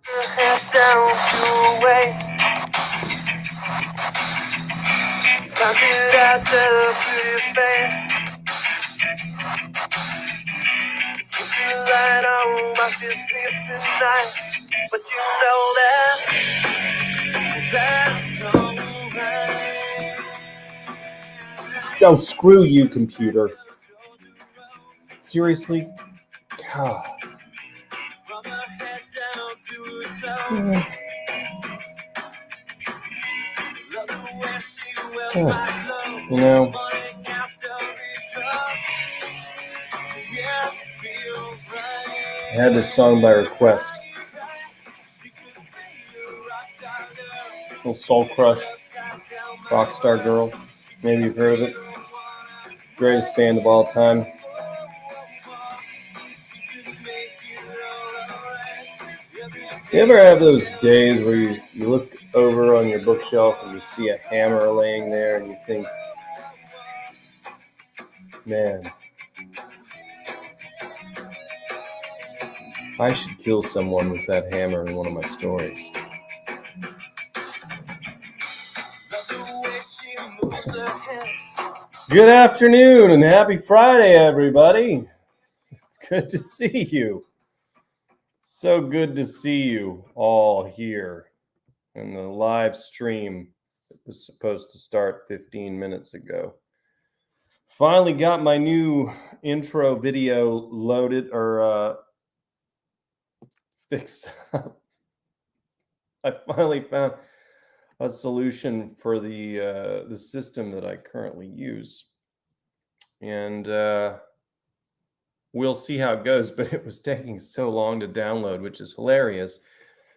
Your hands down your way. Planted at the pretty face. You feel light on my fist tonight. But you know that's alright. Oh, screw you, computer. Seriously? God. Man. You know, I had this song by request. Little Soul Crush, Rockstar Girl. Maybe you've heard of it. Greatest band of all time. You ever have those days where you look over on your bookshelf and you see a hammer laying there and you think, man, I should kill someone with that hammer in one of my stories. Good afternoon and happy Friday, everybody. It's good to see you. So good to see you all here in the live stream that was supposed to start 15 minutes ago. Finally got my new intro video loaded or fixed up. I finally found a solution for the system that I currently use. And we'll see how it goes, but it was taking so long to download, which is hilarious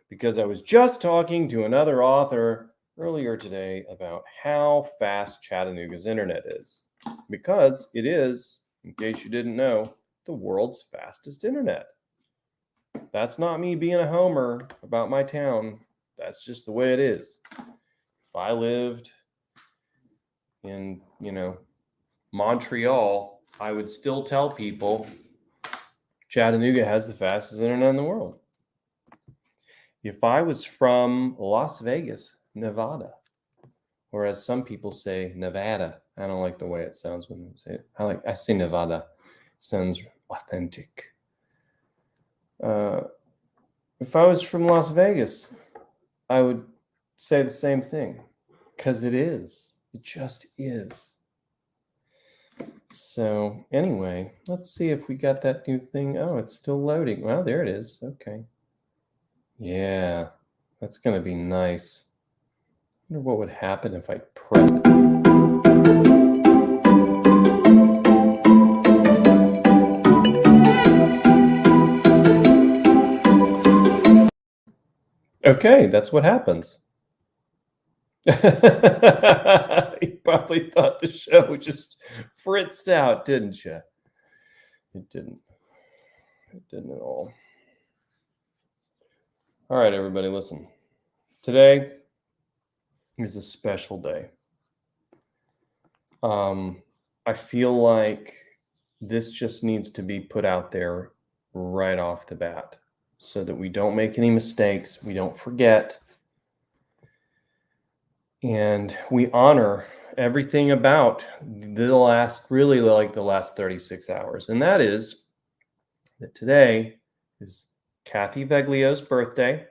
because I was just talking to another author earlier today about how fast Chattanooga's internet is. Because it is, in case you didn't know, the world's fastest internet. That's not me being a homer about my town. That's just the way it is. If I lived in, Montreal, I would still tell people Chattanooga has the fastest internet in the world. If I was from Las Vegas, Nevada, or as some people say, Nevada. I don't like the way it sounds when they say it. I say Nevada. It sounds authentic. If I was from Las Vegas, I would say the same thing. Because it is. It just is. So anyway, let's see if we got that new thing. Oh, it's still loading. Well, there it is. Okay. Yeah, that's going to be nice. I wonder what would happen if I press it. Okay, that's what happens. You probably thought the show just fritzed out, didn't you? It didn't. It didn't at all. All right, everybody, listen. Today is a special day. I feel like this just needs to be put out there right off the bat so that we don't make any mistakes, we don't forget, and we honor everything about the last 36 hours. And that is that today is Kathy Veglio's birthday.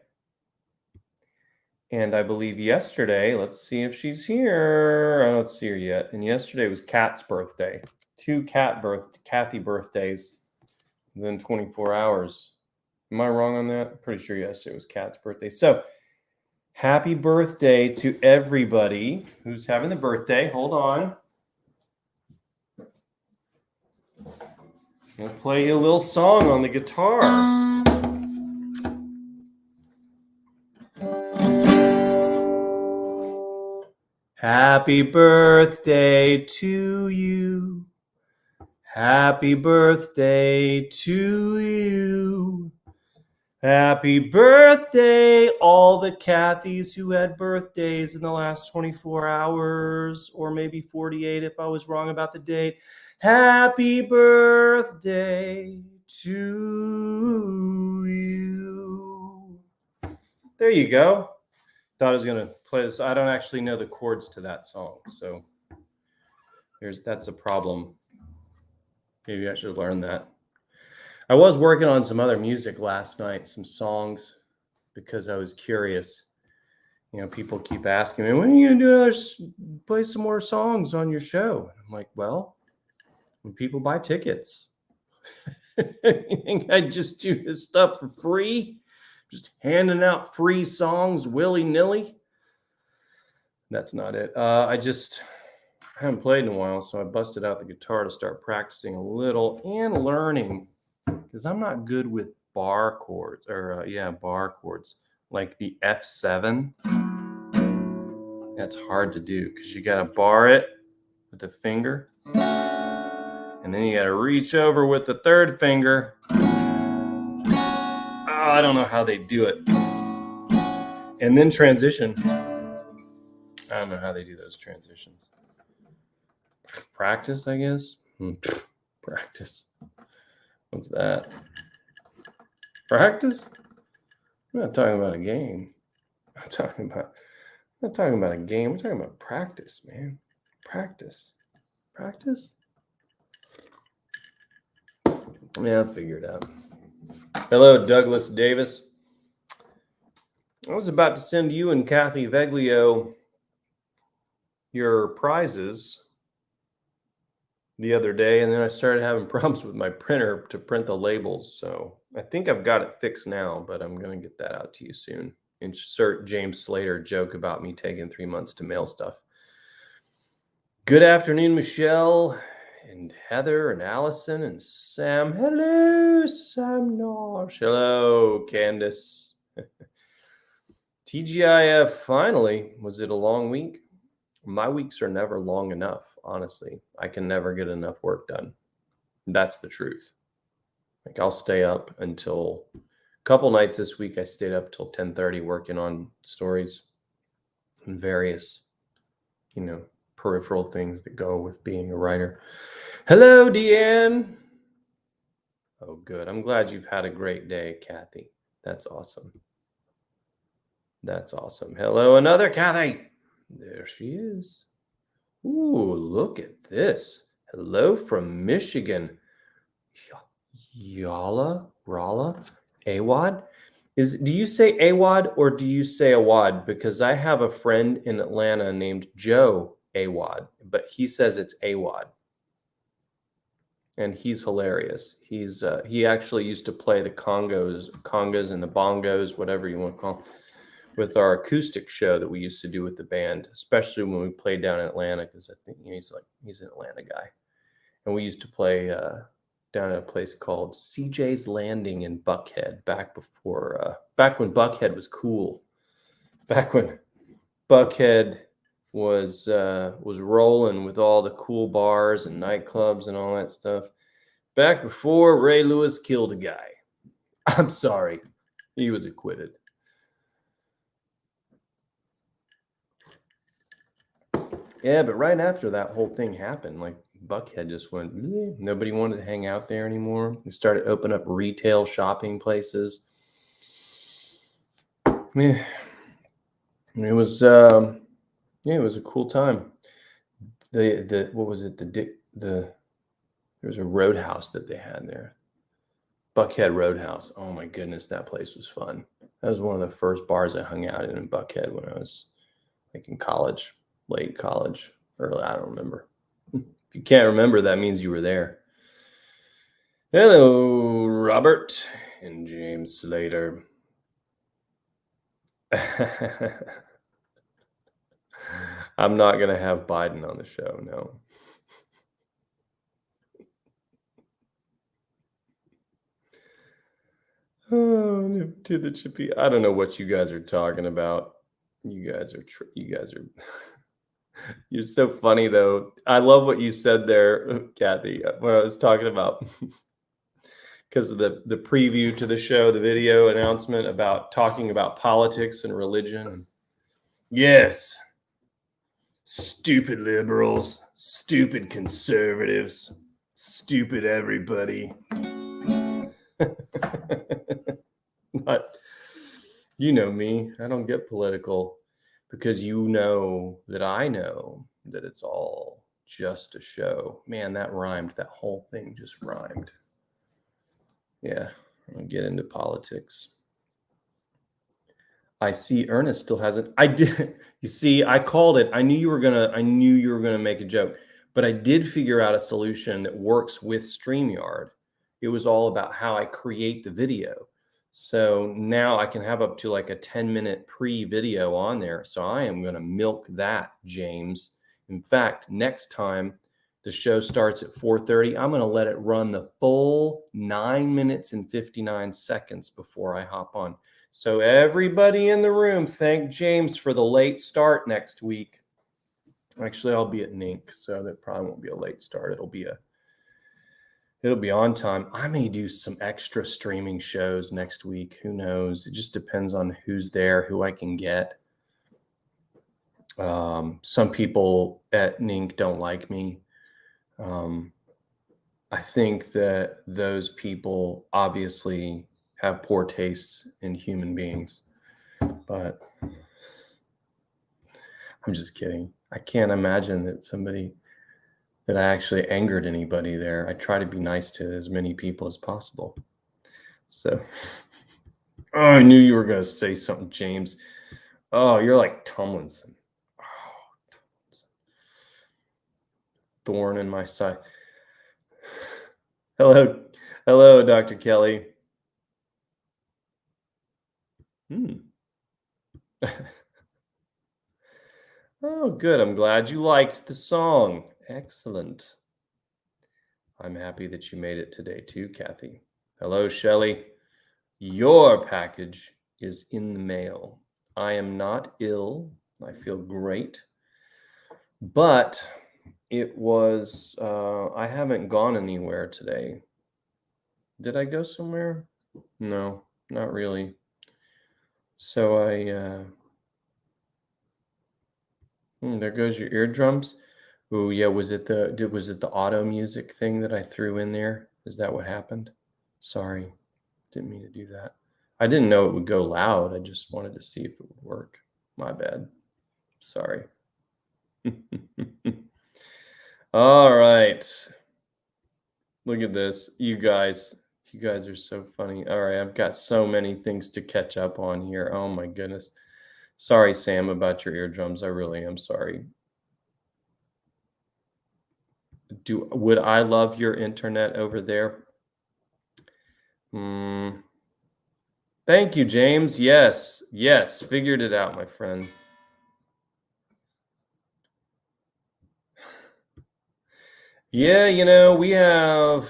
And I believe yesterday, let's see if she's here. I don't see her yet. And yesterday was Kat's birthday. 2 Kathy birthdays within 24 hours. Am I wrong on that? I'm pretty sure yesterday was Kat's birthday. So happy birthday to everybody who's having the birthday. Hold on. I'm going to play you a little song on the guitar. Happy birthday to you. Happy birthday to you. Happy birthday, all the Kathys who had birthdays in the last 24 hours, or maybe 48 if I was wrong about the date. Happy birthday to you. There you go. Thought I was going to play this. I don't actually know the chords to that song. So that's a problem. Maybe I should learn that. I was working on some other music last night, some songs, because I was curious. You know, people keep asking me, when are you going to play some more songs on your show? I'm like, well, when people buy tickets. You think I'd just do this stuff for free? Just handing out free songs willy-nilly? That's not it. I haven't played in a while, so I busted out the guitar to start practicing a little and learning, because I'm not good with bar chords, bar chords, like the F7. That's hard to do because you got to bar it with the finger, and then you got to reach over with the third finger. I don't know how they do it. And then transition. I don't know how they do those transitions. Practice, I guess. Practice. What's that? Practice? I'm not talking about a game. I'm not talking about a game. We're talking about practice, man. Practice. Yeah, I'll figure it out. Hello, Douglas Davis. I was about to send you and Kathy Veglio your prizes the other day, and then I started having problems with my printer to print the labels. So I think I've got it fixed now, but I'm going to get that out to you soon. Insert James Slater joke about me taking 3 months to mail stuff. Good afternoon, Michelle and Heather and Allison and Sam. Hello, Sam Nosh. Hello, Candace. TGIF, finally. Was it a long week? My weeks are never long enough, honestly. I can never get enough work done. That's the truth. Like, I'll stay up until a couple nights this week. I stayed up till 10:30 working on stories and various, peripheral things that go with being a writer. Hello, Deanne. Oh, good. I'm glad you've had a great day, Kathy. That's awesome. Hello, another Kathy. There she is. Ooh, look at this. Hello from Michigan. Rala, Awad? Do you say Awad or do you say Awad? Because I have a friend in Atlanta named Joe Awad, but he says it's Awad. And he's hilarious. He actually used to play the congas and the bongos, whatever you want to call them, with our acoustic show that we used to do with the band, especially when we played down in Atlanta, because I think he's an Atlanta guy. And we used to play down at a place called CJ's Landing in Buckhead back when Buckhead was cool. Back when Buckhead was rolling with all the cool bars and nightclubs and all that stuff. Back before Ray Lewis killed a guy. I'm sorry. He was acquitted. Yeah, but right after that whole thing happened, like Buckhead just went, bleh. Nobody wanted to hang out there anymore. We started opening up retail shopping places. Yeah, it was a cool time. What was it? There was a roadhouse that they had there. Buckhead Roadhouse. Oh my goodness, that place was fun. That was one of the first bars I hung out in Buckhead when I was like in college, late college, early. I don't remember. If you can't remember, that means you were there. Hello, Robert and James Slater. I'm not going to have Biden on the show, no. Oh, to the chippy. I don't know what you guys are talking about. You guys are you're so funny, though. I love what you said there, Kathy, when I was talking about, because of the preview to the show, the video announcement about talking about politics and religion. Yes. Stupid liberals, stupid conservatives, stupid everybody. You know me. I don't get political because you know that I know that it's all just a show. Man, that rhymed. That whole thing just rhymed. Yeah, I don't get into politics. I see Ernest still hasn't. I did. You see, I called it. I knew you were gonna make a joke, but I did figure out a solution that works with StreamYard. It was all about how I create the video. So now I can have up to like a 10-minute pre-video on there. So I am gonna milk that, James. In fact, next time the show starts at 4:30, I'm gonna let it run the full 9 minutes and 59 seconds before I hop on. So everybody in the room, thank James for the late start next week. Actually, I'll be at NINC, so that probably won't be a late start. It'll be on time. I may do some extra streaming shows next week. Who knows? It just depends on who's there, who I can get. Some people at NINC don't like me. I think that those people obviously have poor tastes in human beings, but I'm just kidding. I can't imagine that I actually angered anybody there. I try to be nice to as many people as possible. So, oh, I knew you were going to say something, James. Oh, you're like Tomlinson. Oh, thorn in my side. Hello, Dr. Kelly. Oh, good. I'm glad you liked the song. Excellent. I'm happy that you made it today too, Kathy. Hello, Shelley. Your package is in the mail. I am not ill. I feel great. But it was, I haven't gone anywhere today. Did I go somewhere? No, not really. So there goes your eardrums. Oh yeah, was it the auto music thing that I threw in there? Is that what happened? Sorry, didn't mean to do that. I didn't know it would go loud. I just wanted to see if it would work. My bad. Sorry. All right. Look at this. You guys are so funny. All right, I've got so many things to catch up on here. Oh my goodness. Sorry, Sam, about your eardrums. I really am sorry. Would I love your internet over there? Thank you, James. Yes, figured it out, my friend. Yeah, we have,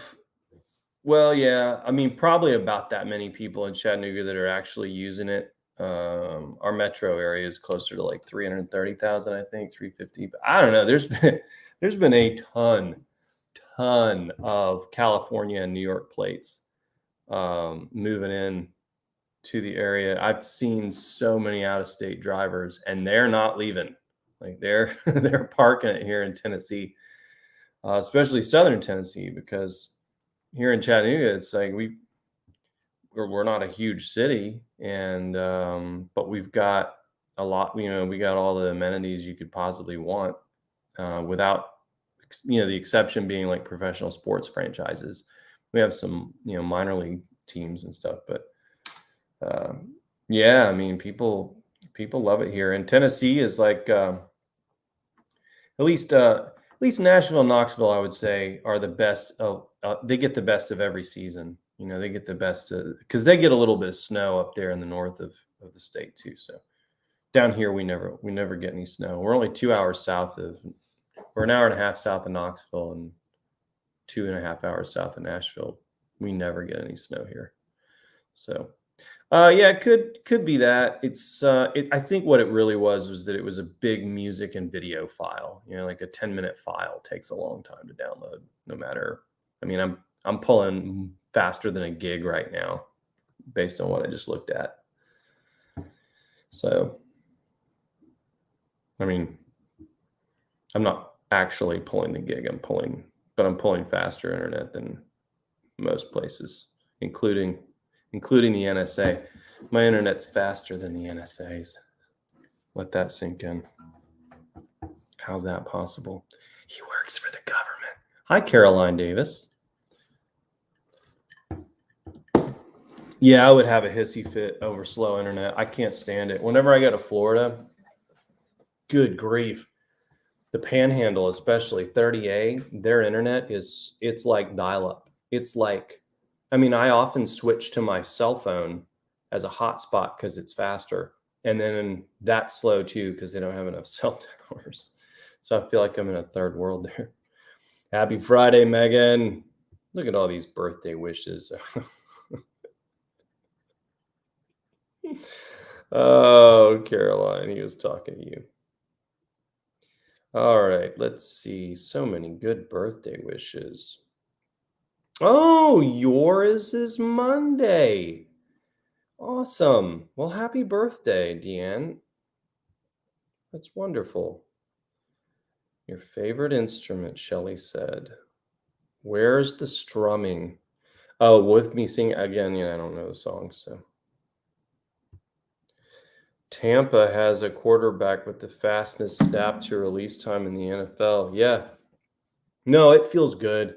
well, yeah, I mean, probably about that many people in Chattanooga that are actually using it. Our metro area is closer to like 330,000, I think, 350. But I don't know. There's been a ton of California and New York plates moving in to the area. I've seen so many out-of-state drivers, and they're not leaving. Like they're parking it here in Tennessee, especially Southern Tennessee, because here in Chattanooga, it's like we're not a huge city, and but we've got a lot. We got all the amenities you could possibly want, without the exception being like professional sports franchises. We have some minor league teams and stuff, but yeah, I mean people love it here. And Tennessee is like at least Nashville and Knoxville, I would say, are the best of. They get the best of every season. They get the best because they get a little bit of snow up there in the north of the state too. So down here we never get any snow. We're only 2 hours south of. We're an hour and a half south of Knoxville and 2.5 hours south of Nashville. We never get any snow here. So yeah, it could be that. I think what it really was that it was a big music and video file. Like a 10-minute file takes a long time to download. No matter, I mean, I'm pulling faster than a gig right now, based on what I just looked at. So, I mean, I'm not actually pulling the gig. I'm pulling faster internet than most places, including the NSA. My internet's faster than the NSA's. Let that sink in. How's that possible? He works for the government. Hi, Caroline Davis. Yeah, I would have a hissy fit over slow internet. I can't stand it. Whenever I go to Florida, good grief. The Panhandle, especially 30A, their internet it's like dial-up. It's like, I mean, I often switch to my cell phone as a hotspot because it's faster. And then that's slow too because they don't have enough cell towers. So I feel like I'm in a third world there. Happy Friday, Megan. Look at all these birthday wishes. Oh, Caroline, he was talking to you. All right, let's see. So many good birthday wishes. Oh, yours is Monday. Awesome. Well, happy birthday, Deanne. That's wonderful. Your favorite instrument, Shelley said. Where's the strumming? Oh, with me singing again. I don't know the song, so. Tampa has a quarterback with the fastest snap to release time in the NFL. Yeah. No, it feels good.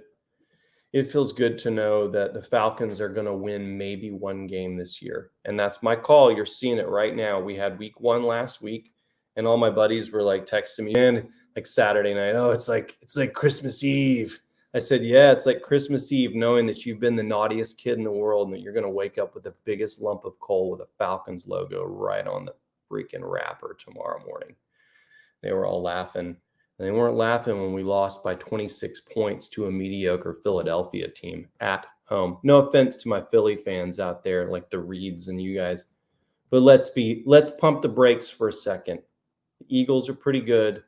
It feels good to know that the Falcons are going to win maybe one game this year. And that's my call. You're seeing it right now. We had week 1 last week, and all my buddies were like texting me, man, like Saturday night. Oh, it's like Christmas Eve. I said, yeah, it's like Christmas Eve, knowing that you've been the naughtiest kid in the world and that you're going to wake up with the biggest lump of coal with a Falcons logo right on the freaking wrapper tomorrow morning. They were all laughing. And they weren't laughing when we lost by 26 points to a mediocre Philadelphia team at home. No offense to my Philly fans out there, like the Reeds and you guys, but let's pump the brakes for a second. The Eagles are pretty good.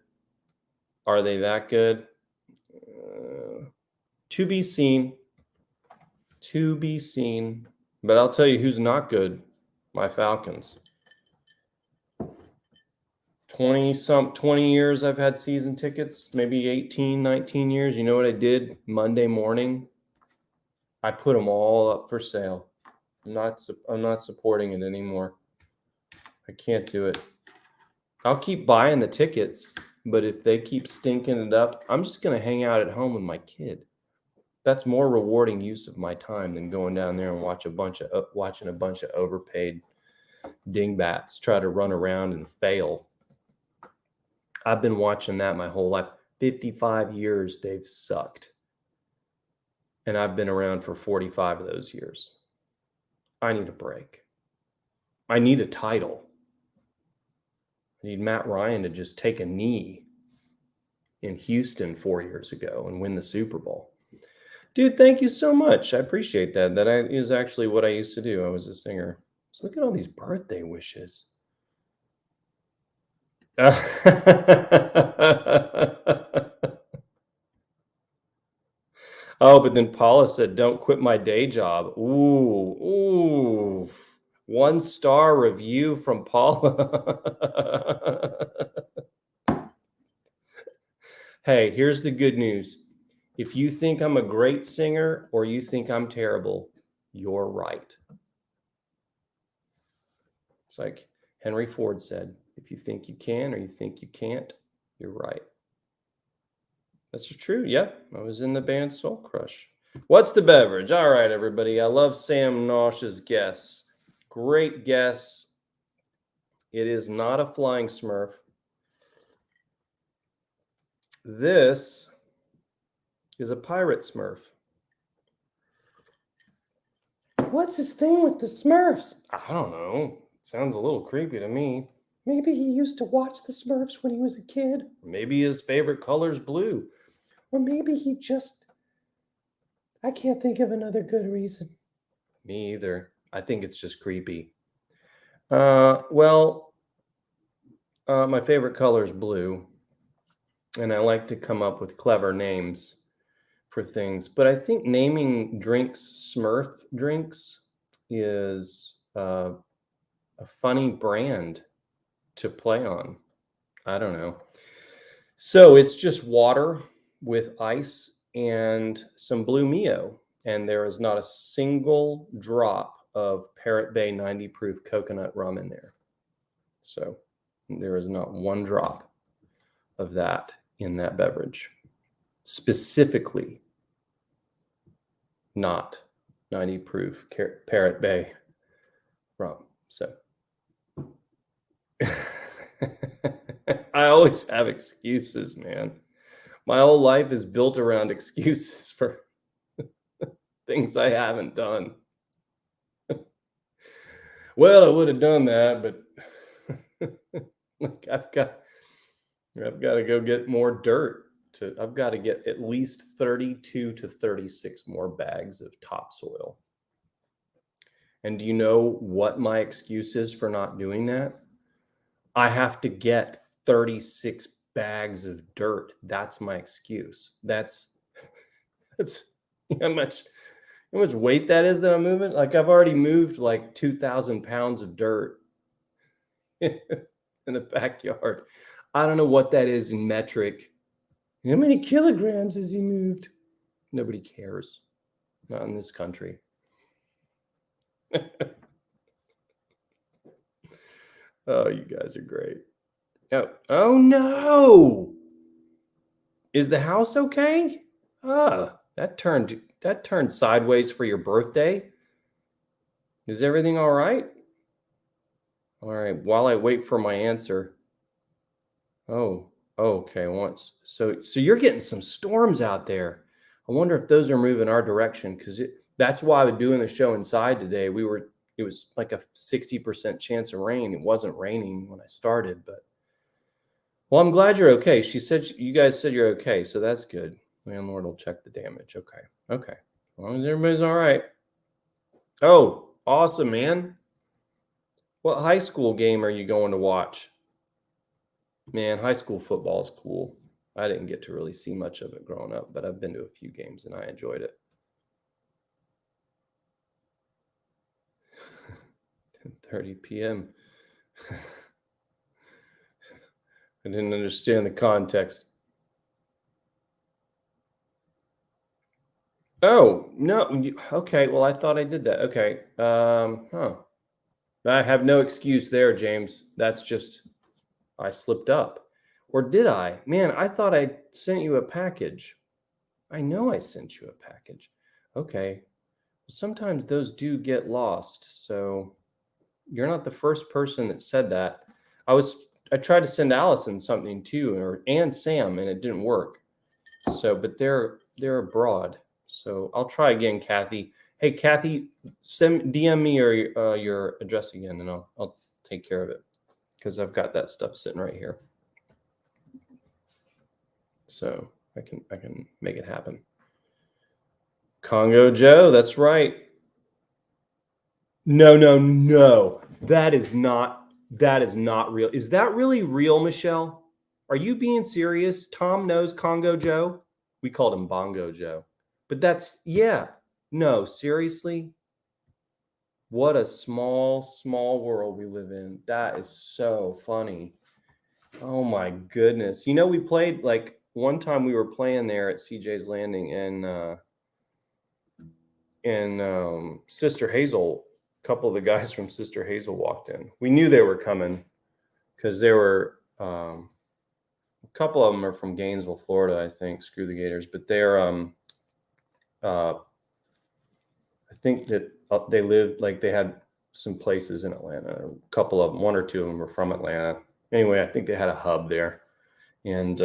Are they that good? To be seen. To be seen. But I'll tell you who's not good. My Falcons. 20 years I've had season tickets, maybe 18, 19 years. You know what I did Monday morning? I put them all up for sale. I'm not supporting it anymore. I can't do it. I'll keep buying the tickets, but if they keep stinking it up, I'm just going to hang out at home with my kid. That's more rewarding use of my time than going down there and watching a bunch of overpaid dingbats try to run around and fail. I've been watching that my whole life. 55 years they've sucked. And I've been around for 45 of those years. I need a break. I need a title. I need Matt Ryan to just take a knee in Houston 4 years ago and win the Super Bowl. Dude, thank you so much. I appreciate that. That is actually what I used to do. I was a singer. So look at all these birthday wishes. Oh, but then Paula said, don't quit my day job. Ooh. 1-star review from Paula. Hey, here's the good news. If you think I'm a great singer or you think I'm terrible, you're right. It's like Henry Ford said, if you think you can or you think you can't, you're right. That's true. Yeah, I was in the band Soul Crush. What's the beverage? All right, everybody. I love Sam Nosh's guess. Great guess. It is not a flying Smurf. This is a pirate Smurf. What's his thing with the Smurfs? I don't know. Sounds a little creepy to me. Maybe he used to watch the Smurfs when he was a kid. Maybe his favorite color's blue. Or maybe he just... I can't think of another good reason. Me either. I think it's just creepy. My favorite color is blue. And I like to come up with clever names for things. But I think naming drinks Smurf drinks is a funny brand to play on. I don't know. So it's just water with ice and some Blue Mio. And there is not a single drop of Parrot Bay 90 proof coconut rum in there. So there is not one drop of that in that beverage. Specifically, not 90 proof Parrot Bay rum. So I always have excuses, man. My whole life is built around excuses for things I haven't done. Well, I would have done that, but like I've got to go get more dirt. I've got to get at least 32 to 36 more bags of topsoil. And do you know what my excuse is for not doing that? I have to get 36 bags of dirt. That's my excuse. That's how much weight that is that I'm moving. Like I've already moved like 2,000 pounds of dirt in the backyard. I don't know what that is in metric. How many kilograms has he moved? Nobody cares. Not in this country. Oh, you guys are great. Oh no! Is the house okay? That turned sideways for your birthday. Is everything all right? All right. While I wait for my answer. Oh, okay. So you're getting some storms out there. I wonder if those are moving our direction because that's why I was doing the show inside today. It was like a 60% chance of rain. It wasn't raining when I started, but well, I'm glad you're okay. You guys said you're okay, so that's good. Landlord will check the damage. Okay. As long as everybody's all right. Oh, awesome, man. What high school game are you going to watch? Man, high school football is cool. I didn't get to really see much of it growing up, but I've been to a few games and I enjoyed it. 10:30 p.m. I didn't understand the context. Oh, no. Okay, well, I thought I did that. Okay. I have no excuse there, James. That's just I slipped up. Or did I? Man, I thought I sent you a package. I know I sent you a package. Okay. Sometimes those do get lost. So you're not the first person that said that. I tried to send Allison something too, and Sam, and it didn't work. So, but they're abroad. So I'll try again, Kathy. Hey, Kathy, DM me your address again, and I'll take care of it because I've got that stuff sitting right here. So I can make it happen. Congo Joe, that's right. No. That is not real. Is that really real, Michelle? Are you being serious? Tom knows Congo Joe. We called him Bongo Joe. But no, seriously. What a small world we live in. That is so funny. Oh my goodness. You know, we played like one time we were playing there at CJ's Landing and Sister Hazel, a couple of the guys from Sister Hazel walked in. We knew they were coming because they were a couple of them are from Gainesville, Florida, I think. Screw the Gators, but they're I think that they lived like they had some places in Atlanta. A couple of them, one or two of them were from Atlanta. Anyway, I think they had a hub there, and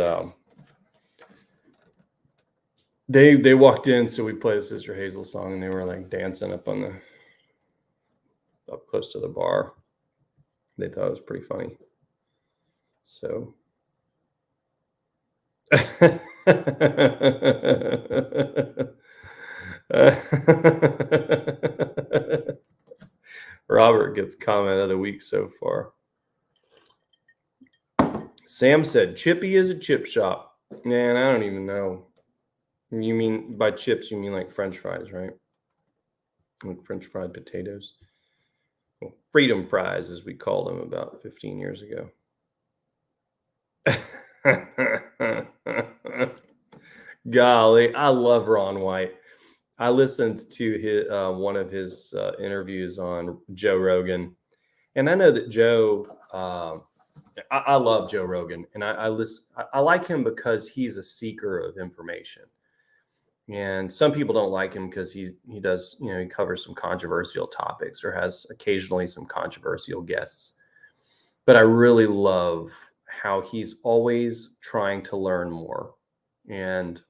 they walked in, so we played a Sister Hazel song, and they were like dancing up close to the bar. They thought it was pretty funny. So. Robert gets comment of the week so far. Sam said Chippy is a chip shop. Man, I don't even know. You mean by chips, you mean like French fries, right? Like French fried potatoes. Well, freedom fries, as we called them about 15 years ago. Golly, I love Ron White. I listened to one of his interviews on Joe Rogan, and I know that Joe. I love Joe Rogan, and I listen. I like him because he's a seeker of information. And some people don't like him because he does, he covers some controversial topics or has occasionally some controversial guests. But I really love how he's always trying to learn more. And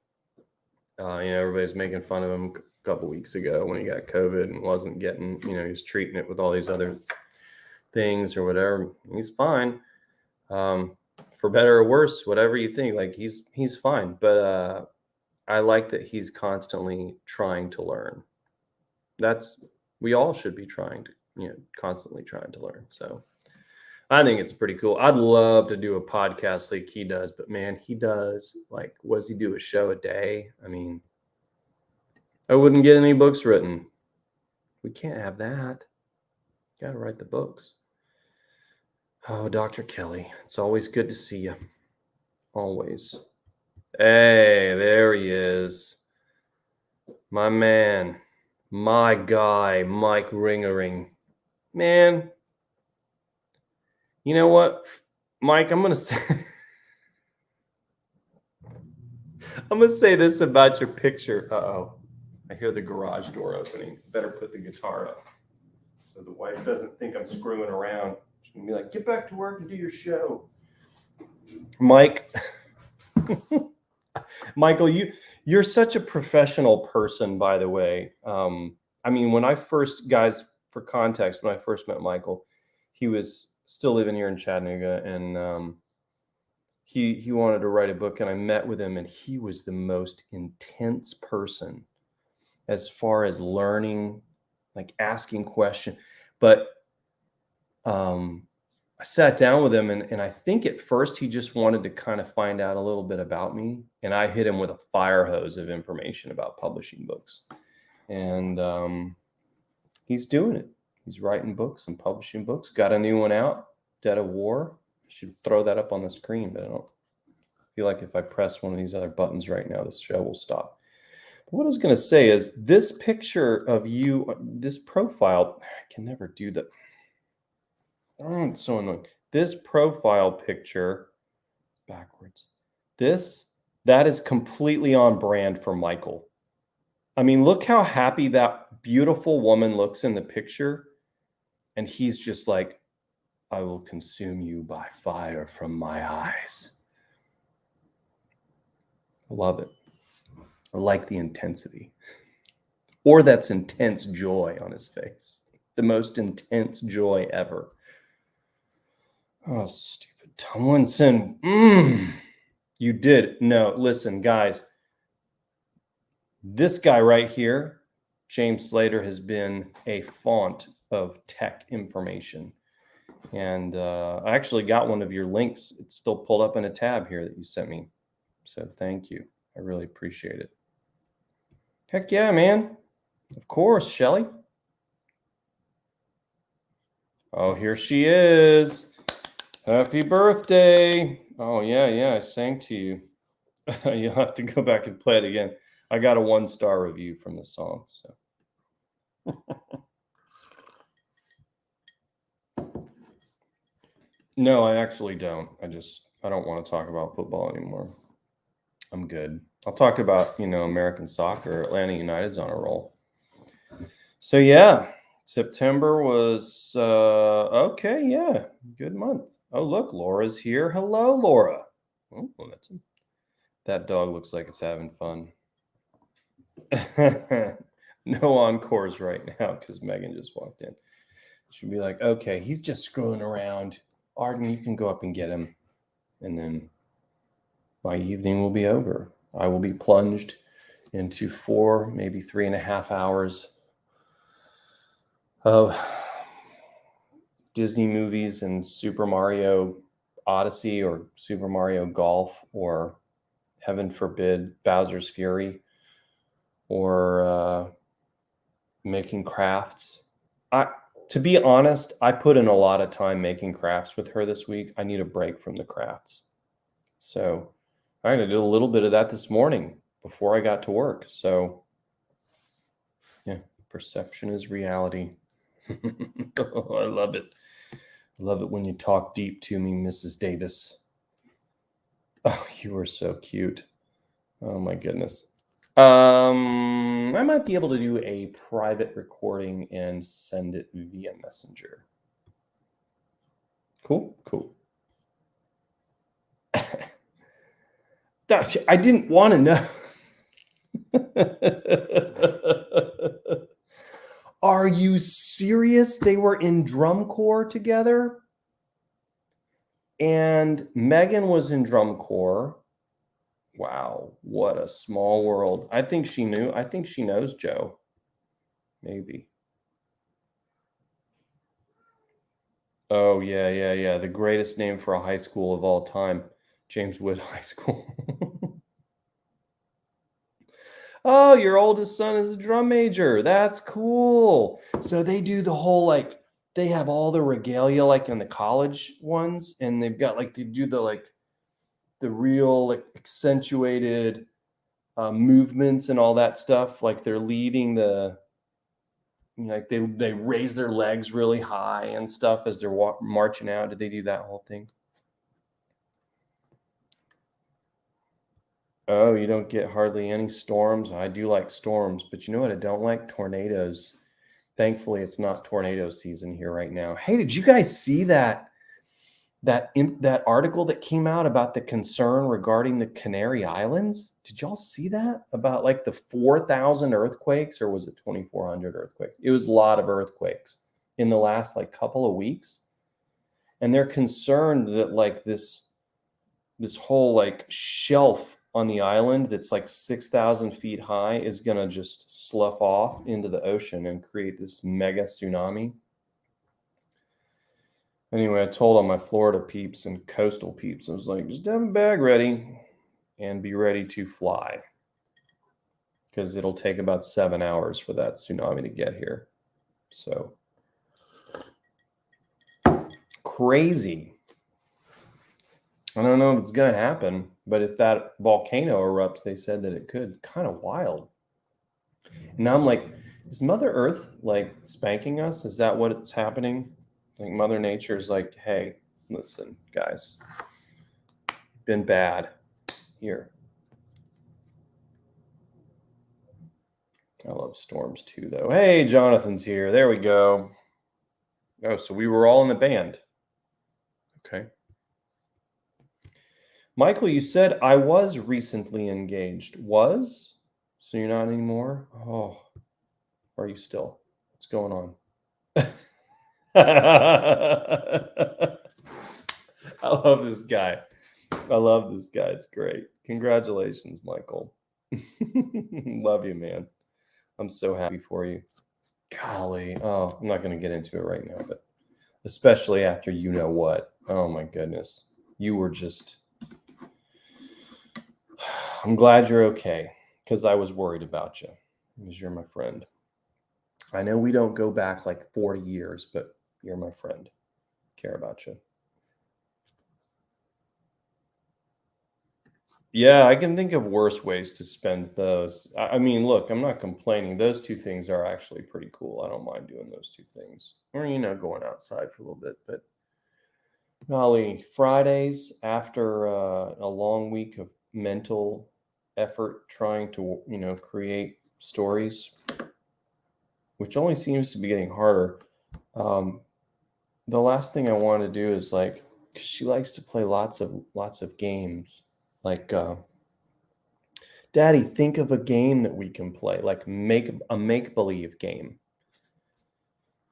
everybody's making fun of him a couple weeks ago when he got COVID and wasn't getting, he was treating it with all these other things or whatever. He's fine. For better or worse, whatever you think, like he's fine. But I like that he's constantly trying to learn. We all should be trying to, constantly trying to learn. So I think it's pretty cool. I'd love to do a podcast like he does, but man, he does was he do a show a day? I mean, I wouldn't get any books written. We can't have that. Got to write the books. Oh, Dr. Kelly, it's always good to see you. Always. Hey, there he is. My man, my guy, Mike Ringering. Man, you know what, Mike, I'm going to say... I'm going to say this about your picture. Uh-oh. I hear the garage door opening. Better put the guitar up so the wife doesn't think I'm screwing around. She's going to be like, get back to work and do your show. Mike... Michael, you're such a professional person, by the way. I mean, when I first met Michael, he was still living here in Chattanooga, and he wanted to write a book, and I met with him, and he was the most intense person as far as learning, asking questions. But I sat down with him, and I think at first he just wanted to kind of find out a little bit about me. And I hit him with a fire hose of information about publishing books. And he's doing it. He's writing books and publishing books. Got a new one out, Dead of War. I should throw that up on the screen, but I don't feel like if I press one of these other buttons right now, this show will stop. But what I was going to say is this picture of you, this profile, I can never do that. Oh, it's so annoying. This profile picture backwards. That is completely on brand for Michael. I mean, look how happy that beautiful woman looks in the picture. And he's just like, I will consume you by fire from my eyes. I love it. I like the intensity. Or that's intense joy on his face. The most intense joy ever. Oh, stupid Tomlinson. You did. No, listen, guys. This guy right here, James Slater, has been a font of tech information. And I actually got one of your links. It's still pulled up in a tab here that you sent me. So thank you. I really appreciate it. Heck yeah, man. Of course, Shelly. Oh, here she is. Happy birthday. Oh, yeah, I sang to you. You'll have to go back and play it again. I got a 1-star review from the song. So. No, I actually don't. I don't want to talk about football anymore. I'm good. I'll talk about, American soccer. Atlanta United's on a roll. So, yeah, September was, okay, yeah, good month. Oh, look, Laura's here. Hello, Laura. Oh, that dog looks like it's having fun. No encores right now because Megan just walked in. She'll be like, okay, he's just screwing around. Arden, you can go up and get him. And then my evening will be over. I will be plunged into 4, maybe 3.5 hours of Disney movies and Super Mario Odyssey or Super Mario Golf or, heaven forbid, Bowser's Fury or making crafts. To be honest, I put in a lot of time making crafts with her this week. I need a break from the crafts. So I did a little bit of that this morning before I got to work. So Yeah, perception is reality. Oh, I love it. I love it when you talk deep to me, Mrs. Davis. Oh, you are so cute. Oh my goodness. I might be able to do a private recording and send it via Messenger. Cool. Gosh, I didn't want to know. Are you serious? They were in drum corps together? And Megan was in drum corps. Wow, what a small world. I think she knew. I think she knows Joe. Maybe. Oh, yeah. The greatest name for a high school of all time, James Wood High School. Oh, your oldest son is a drum major. That's cool. So they do the whole like they have all the regalia like in the college ones, and they've got like they do the like the real like accentuated movements and all that stuff. Like they're leading the like they raise their legs really high and stuff as they're marching out. Did they do that whole thing? Oh, you don't get hardly any storms. I do like storms, but you know what? I don't like tornadoes. Thankfully, it's not tornado season here right now. Hey, did you guys see that article that came out about the concern regarding the Canary Islands? Did y'all see that about like the 4,000 earthquakes, or was it 2,400 earthquakes? It was a lot of earthquakes in the last like couple of weeks, and they're concerned that like this whole like shelf on the island that's like 6,000 feet high is going to just slough off into the ocean and create this mega tsunami. Anyway, I told all my Florida peeps and coastal peeps, I was like, just have a bag ready and be ready to fly, because it'll take about 7 hours for that tsunami to get here. So crazy. I don't know if it's going to happen, but if that volcano erupts, they said that it could. Kind of wild. And now I'm like, is Mother Earth like spanking us? Is that what it's happening? Like Mother Nature is like, hey, listen, guys, been bad here. I love storms too, though. Hey, Jonathan's here. There we go. Oh, so we were all in the band. Okay. Michael, you said I was recently engaged. Was? So you're not anymore? Oh, are you still? What's going on? I love this guy. I love this guy. It's great. Congratulations, Michael. Love you, man. I'm so happy for you. Golly. Oh, I'm not going to get into it right now, but especially after you know what. Oh, my goodness. You were just. I'm glad you're okay, because I was worried about you, because you're my friend. I know we don't go back like 40 years, but you're my friend. Care about you. Yeah, I can think of worse ways to spend those. I mean, look, I'm not complaining. Those two things are actually pretty cool. I don't mind doing those two things. Or, going outside for a little bit. But golly, Fridays after a long week of mental effort trying to, create stories, which only seems to be getting harder. The last thing I want to do is like, 'cause she likes to play lots of games, like Daddy, think of a game that we can play, like make a make-believe game.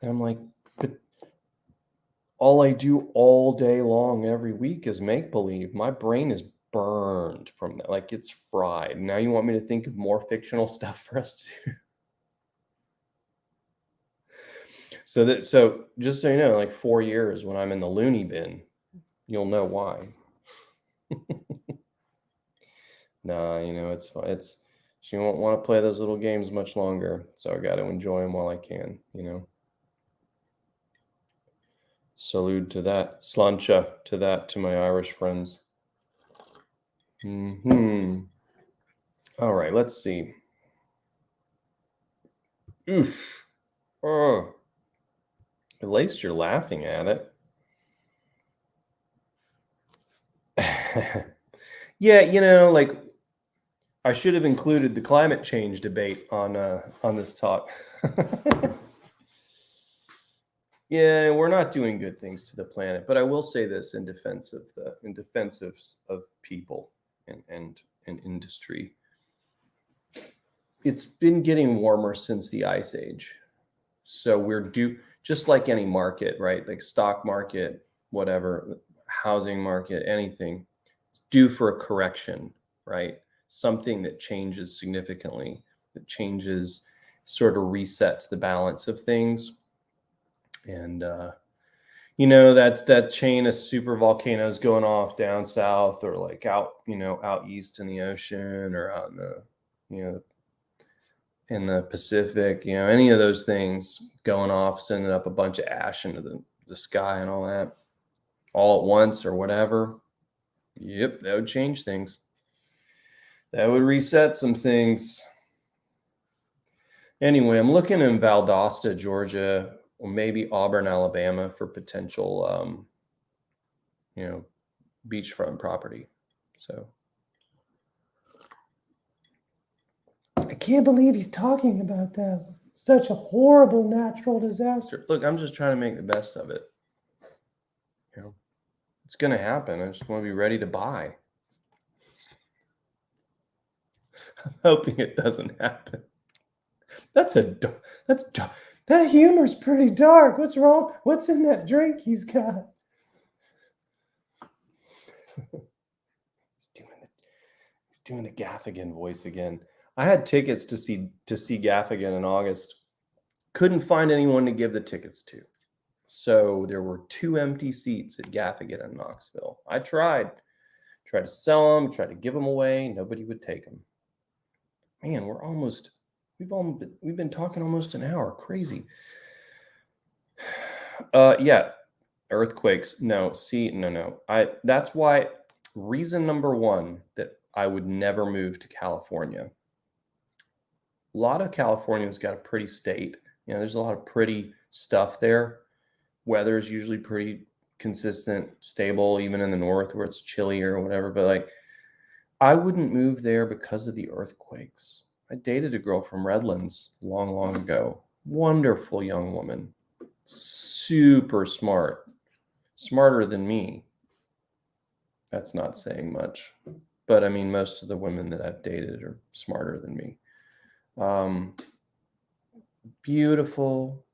And I'm like, but all I do all day long every week is make-believe. My brain is burned from that. Like it's fried. Now you want me to think of more fictional stuff for us to do. So just so you know, like 4 years when I'm in the loony bin, you'll know why. Nah, it's fine. She won't want to play those little games much longer, so I got to enjoy them while I can. Salute to that, slancha to that, to my Irish friends. All right, let's see. Oof. Oh, at least you're laughing at it. Yeah, like I should have included the climate change debate on this talk. Yeah, we're not doing good things to the planet, but I will say this in defense of people and industry. It's been getting warmer since the ice age. So we're due, just like any market, right? Like stock market, whatever, housing market, anything, it's due for a correction, right? Something that changes significantly, that changes, sort of resets the balance of things. And that chain of super volcanoes going off down south, or like out, out east in the ocean, or out you know, in the Pacific, any of those things going off, sending up a bunch of ash into the sky and all that, all at once or whatever. Yep, that would change things. That would reset some things. Anyway, I'm looking in Valdosta, Georgia, or maybe Auburn, Alabama, for potential, beachfront property. So I can't believe he's talking about that. Such a horrible natural disaster. Look, I'm just trying to make the best of it. It's going to happen. I just want to be ready to buy. I'm hoping it doesn't happen. That humor's pretty dark. What's wrong? What's in that drink he's got? He's doing the Gaffigan voice again. I had tickets to see Gaffigan in August. Couldn't find anyone to give the tickets to. So there were 2 empty seats at Gaffigan in Knoxville. I tried to sell them, tried to give them away. Nobody would take them. Man, we've been talking almost an hour. Crazy. Yeah, earthquakes. No, no. That's why reason number 1 that I would never move to California. A lot of California's got a pretty state. There's a lot of pretty stuff there. Weather is usually pretty consistent, stable, even in the north where it's chilly or whatever. But like, I wouldn't move there because of the earthquakes. I dated a girl from Redlands long, long ago. Wonderful young woman. Super smart. Smarter than me. That's not saying much. But I mean, most of the women that I've dated are smarter than me. Beautiful.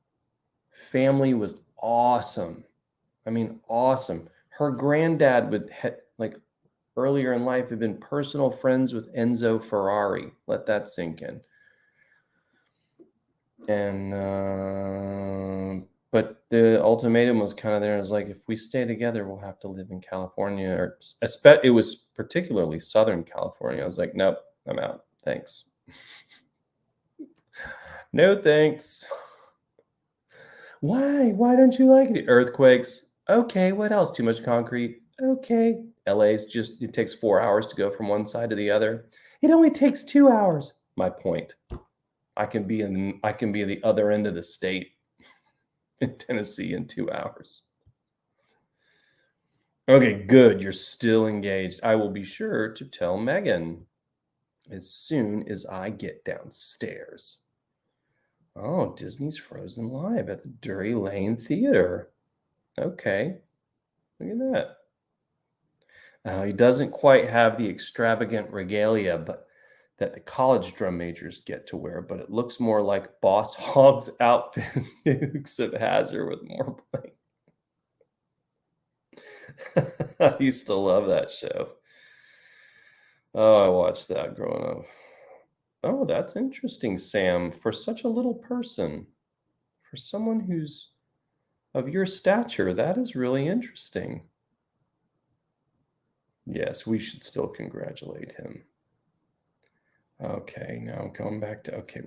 Family was awesome. I mean, awesome. Her granddad earlier in life had been personal friends with Enzo Ferrari. Let that sink in. And but the ultimatum was kind of there. It was like, if we stay together, we'll have to live in California, or it was particularly Southern California. I was like, nope, I'm out. Thanks. No thanks. Why? Why don't you like it? Earthquakes. Okay, what else? Too much concrete. Okay. LA's just, it takes 4 hours to go from one side to the other. It only takes 2 hours. My point. I can be at the other end of the state in Tennessee in 2 hours. Okay, good. You're still engaged. I will be sure to tell Megan as soon as I get downstairs. Oh, Disney's Frozen Live at the Drury Lane Theater. Okay. Look at that. He doesn't quite have the extravagant regalia that the college drum majors get to wear, but it looks more like Boss Hogg's outfit in Dukes of Hazzard with more bling. I used to love that show. Oh, I watched that growing up. Oh, that's interesting, Sam. For such a little person, for someone who's of your stature, that is really interesting. Yes, we should still congratulate him. Okay, now I'm going back to, okay,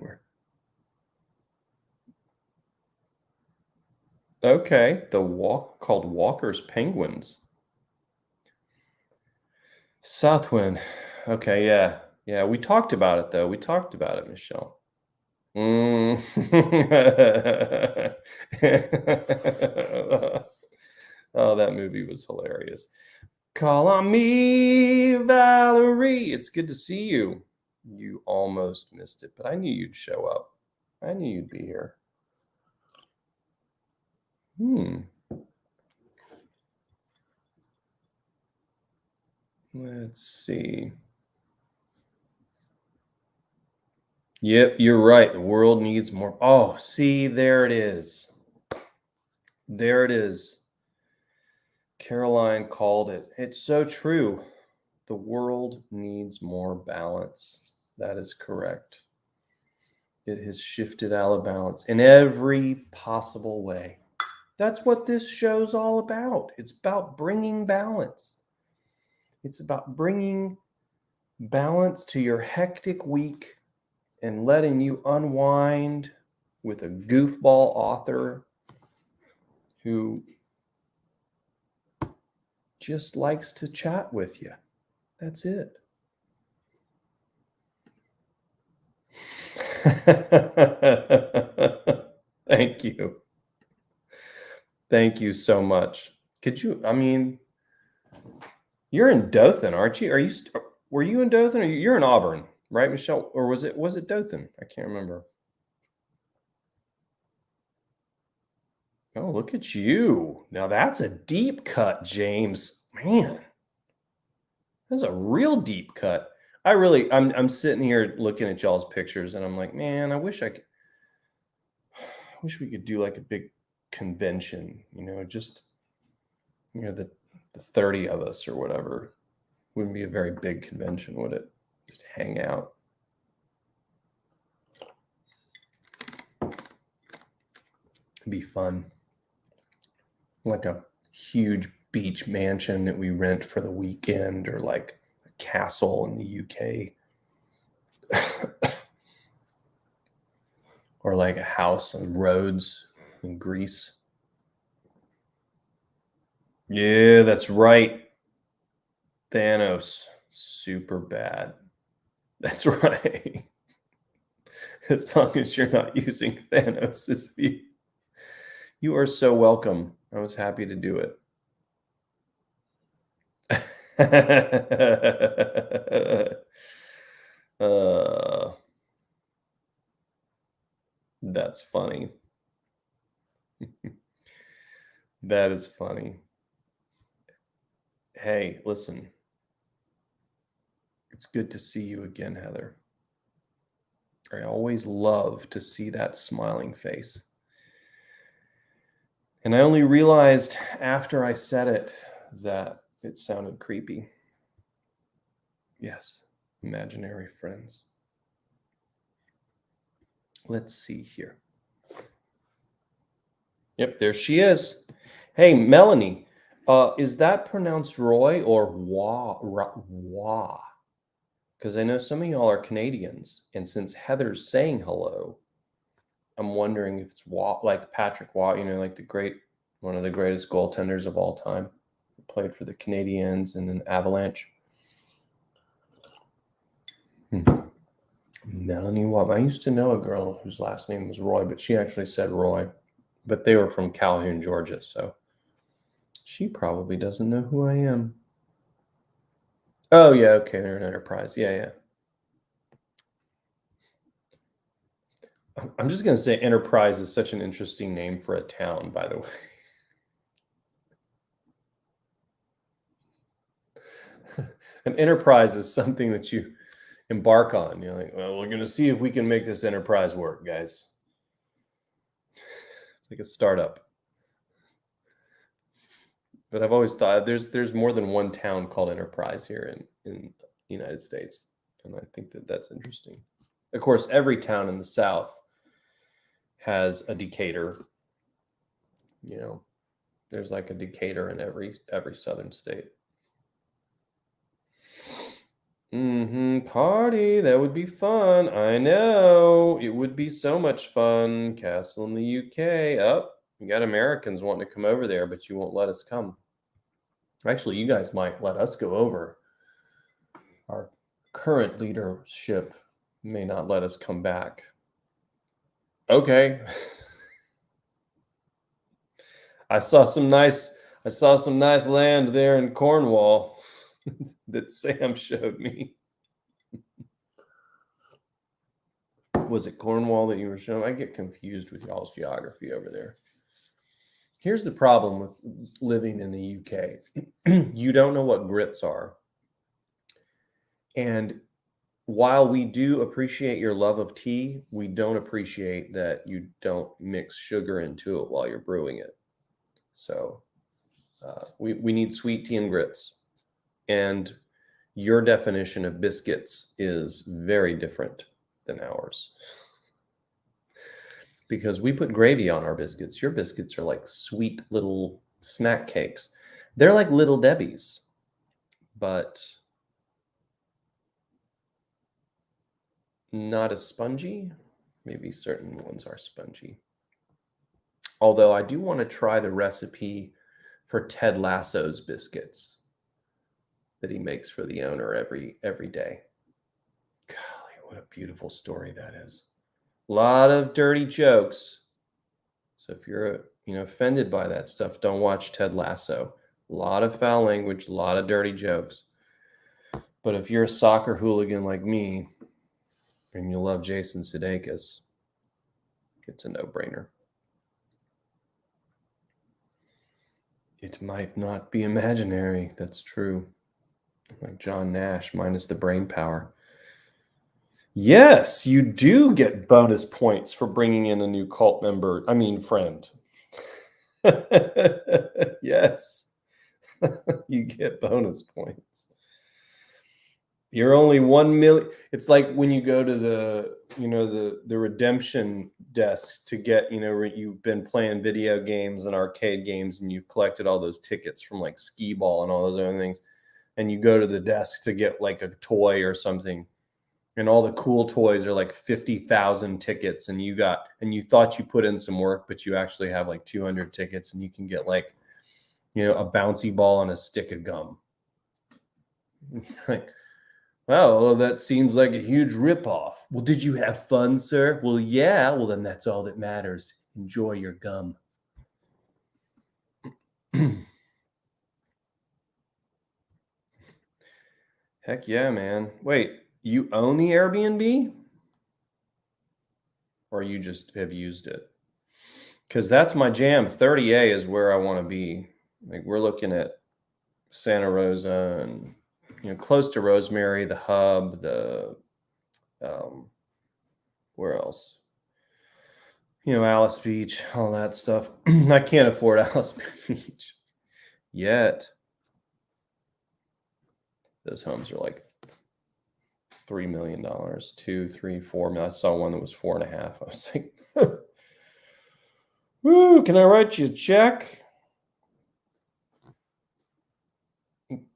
the walk called Walker's Penguins. Southwind. Okay, yeah. Yeah, we talked about it though. We talked about it, Michelle. Mm. Oh, that movie was hilarious. Call on me, Valerie. It's good to see you. You almost missed it, but I knew you'd show up. I knew you'd be here. Let's see. Yep, you're right. The world needs more. Oh, see, there it is. There it is. Caroline called it. It's so true. The world needs more balance. That is correct. It has shifted out of balance in every possible way. That's what this show's all about. It's about bringing balance. It's about bringing balance to your hectic week and letting you unwind with a goofball author who just likes to chat with you. That's it. Thank you. Thank you so much. Could you, I mean, you're in Dothan, aren't you? Were you in Dothan or you're in Auburn, right, Michelle? Or was it Dothan? I can't remember. Oh, look at you. Now that's a deep cut, James. Man, that's a real deep cut. I'm sitting here looking at y'all's pictures and I'm like, man, I wish we could do like a big convention, just the 30 of us or whatever. Wouldn't be a very big convention, would it? Just hang out. It'd be fun. Like a huge beach mansion that we rent for the weekend, or like a castle in the UK. Or like a house on Rhodes in Greece. Yeah, that's right. Thanos. Super bad. That's right. As long as you're not using Thanos' view. You are so welcome. I was happy to do it. uh, that's funny. That is funny. Hey, listen. It's good to see you again, Heather. I always love to see that smiling face. And I only realized after I said it that it sounded creepy. Yes, imaginary friends. Let's see here. Yep, there she is. Hey, Melanie, is that pronounced Roy or Wah? Wah? Because I know some of y'all are Canadians, and since Heather's saying hello, I'm wondering if it's Wah, like Patrick Wah, like one of the greatest goaltenders of all time. Played for the Canadiens and then Avalanche. Melanie Watt. I used to know a girl whose last name was Roy, but she actually said Roy. But they were from Calhoun, Georgia, so she probably doesn't know who I am. Oh, yeah, okay, they're an Enterprise. Yeah. I'm just going to say Enterprise is such an interesting name for a town, by the way. An enterprise is something that you embark on. You're like, well, we're going to see if we can make this enterprise work, guys. It's like a startup. But I've always thought there's more than one town called Enterprise here in the United States. And I think that's interesting. Of course, every town in the South has a Decatur. There's like a Decatur in every southern state. Party. That would be fun. I know. It would be so much fun. Castle in the UK. Oh, you got Americans wanting to come over there, but you won't let us come. Actually, you guys might let us go over. Our current leadership may not let us come back. Okay. I saw some nice land there in Cornwall that Sam showed me. Was it Cornwall that you were showing? I get confused with y'all's geography over there. Here's the problem with living in the UK. You don't know what grits are. And while we do appreciate your love of tea, we don't appreciate that you don't mix sugar into it while you're brewing it. So we need sweet tea and grits. And your definition of biscuits is very different than ours. Because we put gravy on our biscuits. Your biscuits are like sweet little snack cakes. They're like Little Debbie's, but not as spongy. Maybe certain ones are spongy. Although I do want to try the recipe for Ted Lasso's biscuits that he makes for the owner every day. Golly, what a beautiful story that is. A lot of dirty jokes. So if you're offended by that stuff, don't watch Ted Lasso. A lot of foul language, a lot of dirty jokes. But if you're a soccer hooligan like me and you love Jason Sudeikis, it's a no-brainer. It might not be imaginary. That's true. Like John Nash, minus the brain power. Yes, you do get bonus points for bringing in a new cult member. I mean, friend. Yes, you get bonus points. You're only 1 million. It's like when you go to the redemption desk to get, you've been playing video games and arcade games and you've collected all those tickets from like skee ball and all those other things. And you go to the desk to get like a toy or something. And all the cool toys are like 50,000 tickets. And you thought you put in some work, but you actually have like 200 tickets and you can get like, a bouncy ball and a stick of gum. Like, well, that seems like a huge ripoff. Well, did you have fun, sir? Well, yeah. Well, then that's all that matters. Enjoy your gum. Heck yeah, man. Wait, you own the Airbnb? Or you just have used it? Because that's my jam. 30A is where I want to be. Like we're looking at Santa Rosa and close to Rosemary, the hub, where else? Alice Beach, all that stuff. I can't afford Alice Beach yet. Those homes are like $3 million, 2, 3, 4 million. I saw one that was 4.5. I was like, woo, can I write you a check?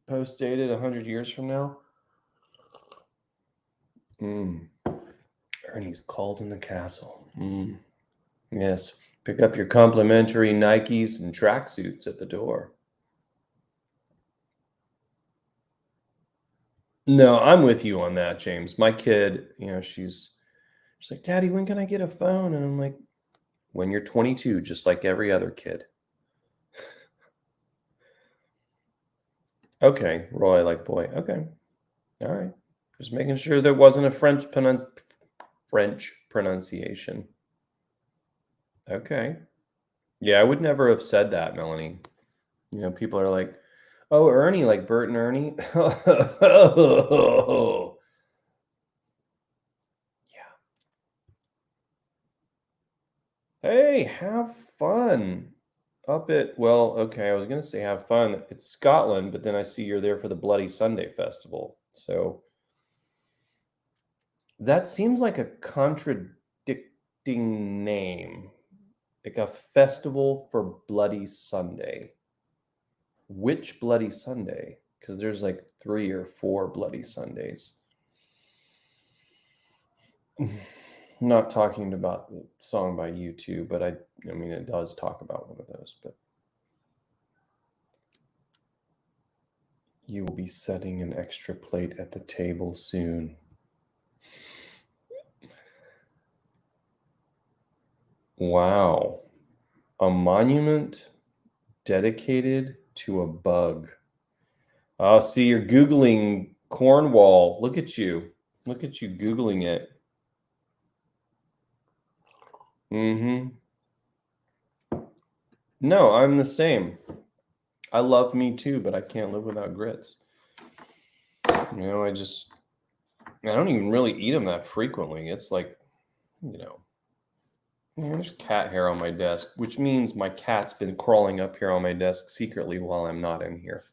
Post dated 100 years from now. Ernie's called in the castle. Yes. Pick up your complimentary Nikes and tracksuits at the door. No, I'm with you on that, James. My kid, she's like, Daddy, when can I get a phone? And I'm like, when you're 22, just like every other kid. Okay, Roy, like boy. Okay. All right. Just making sure there wasn't a French pronunciation. Okay. Yeah, I would never have said that, Melanie. People are like, oh, Ernie, like Bert and Ernie. Oh, yeah. Hey, have fun up at, well, okay, I was going to say have fun. It's Scotland, but then I see you're there for the Bloody Sunday Festival. So that seems like a contradicting name. Like a festival for Bloody Sunday. Which Bloody Sunday? Because there's like 3 or 4 Bloody Sundays. I'm not talking about the song by U2, but I mean, it does talk about one of those. But you will be setting an extra plate at the table soon. Wow. A monument dedicated to a bug. Oh, see, you're Googling Cornwall. Look at you. Look at you Googling it. Mm-hmm. No, I'm the same. I love me too, but I can't live without grits. I don't even really eat them that frequently. It's like, there's cat hair on my desk, which means my cat's been crawling up here on my desk secretly while I'm not in here.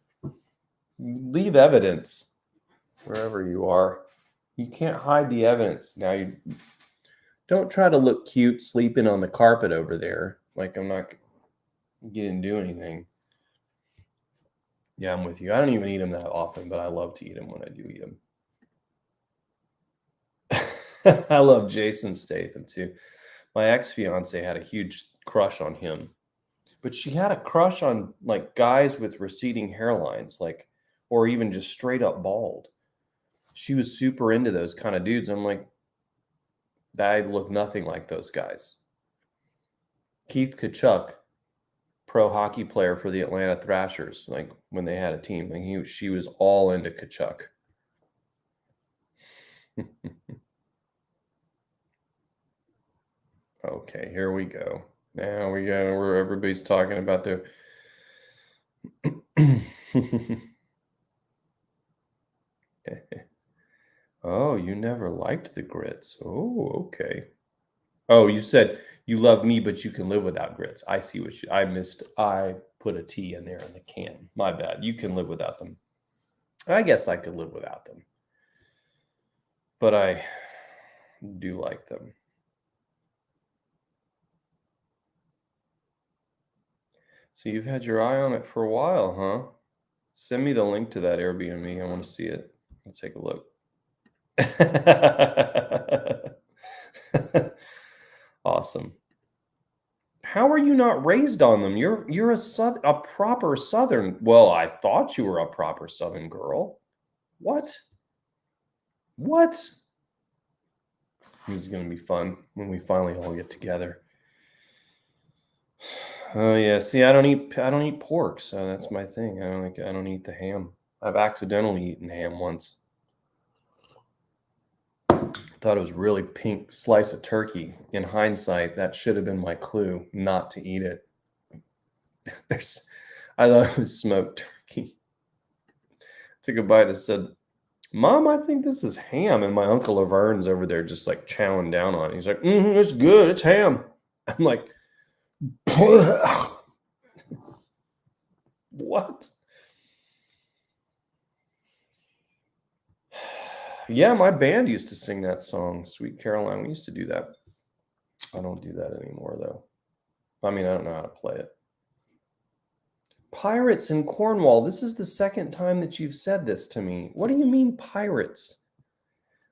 Leave evidence wherever you are. You can't hide the evidence. Now, you don't try to look cute sleeping on the carpet over there. Like I'm not getting to do anything. Yeah, I'm with you. I don't even eat them that often, but I love to eat them when I do eat them. I love Jason Statham too. My ex-fiance had a huge crush on him, but she had a crush on like guys with receding hairlines, like, or even just straight up bald. She was super into those kind of dudes. I'm like, I look nothing like those guys. Keith Kachuk, pro hockey player for the Atlanta Thrashers, like when they had a team, like she was all into Kachuk. Okay, here we go. Now we go where everybody's talking about the. Oh, you never liked the grits. Oh, okay. Oh, you said you love me, but you can live without grits. I see what I missed. I put a T in there in the can. My bad. You can live without them. I guess I could live without them. But I do like them. So you've had your eye on it for a while, huh? Send me the link to that Airbnb. I want to see it. Let's take a look. Awesome. How are you not raised on them? You're a proper Southern. Well, I thought you were a proper Southern girl. What? What? This is gonna be fun when we finally all get together. Oh yeah. See, I don't eat pork, so that's my thing. I don't eat the ham. I've accidentally eaten ham once. Thought it was really pink slice of turkey. In hindsight, that should have been my clue not to eat it. I thought it was smoked turkey. Took a bite and said, "Mom, I think this is ham." And my Uncle Laverne's over there just like chowing down on it. He's like, "It's good. It's ham." I'm like, what? Yeah, my band used to sing that song, Sweet Caroline. We used to do that. I don't do that anymore, though. I mean, I don't know how to play it. Pirates in Cornwall. This is the second time that you've said this to me. What do you mean pirates?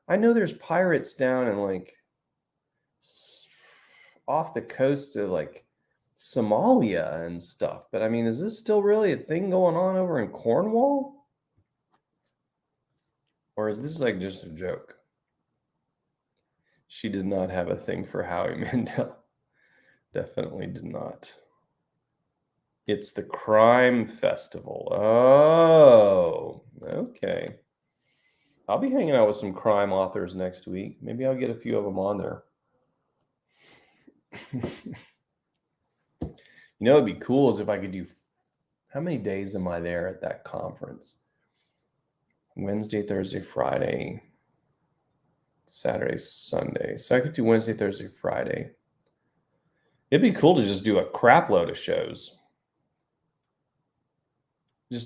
I know there's pirates down in like off the coast of like Somalia and stuff, but I mean, is this still really a thing going on over in Cornwall? Or is this like just a joke? She did not have a thing for Howie Mandel. Definitely did not. It's the crime festival. Oh, okay. I'll be hanging out with some crime authors next week. Maybe I'll get a few of them on there. It'd be cool is if I could do. How many days am I there at that conference? Wednesday, Thursday, Friday, Saturday, Sunday. So I could do Wednesday, Thursday, Friday. It'd be cool to just do a crap load of shows.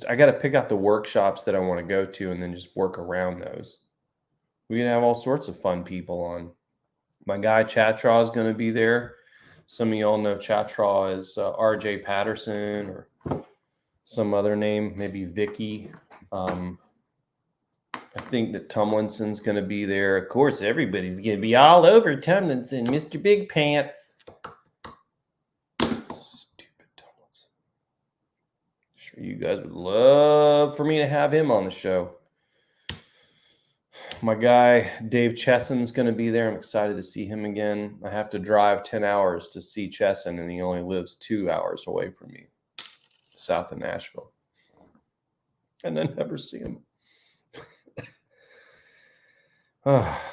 I got to pick out the workshops that I want to go to and then just work around those. We can have all sorts of fun people on. My guy Chatraw is going to be there. Some of y'all know Chatraw as RJ Patterson or some other name, maybe Vicky. I think that Tomlinson's going to be there. Of course, everybody's going to be all over Tomlinson, Mr. Big Pants. Stupid Tomlinson. Sure, you guys would love for me to have him on the show. My guy Dave Chesson's going to be there. I'm excited to see him again. I have to drive 10 hours to see Chesson, and he only lives 2 hours away from me, south of Nashville. And I never see him.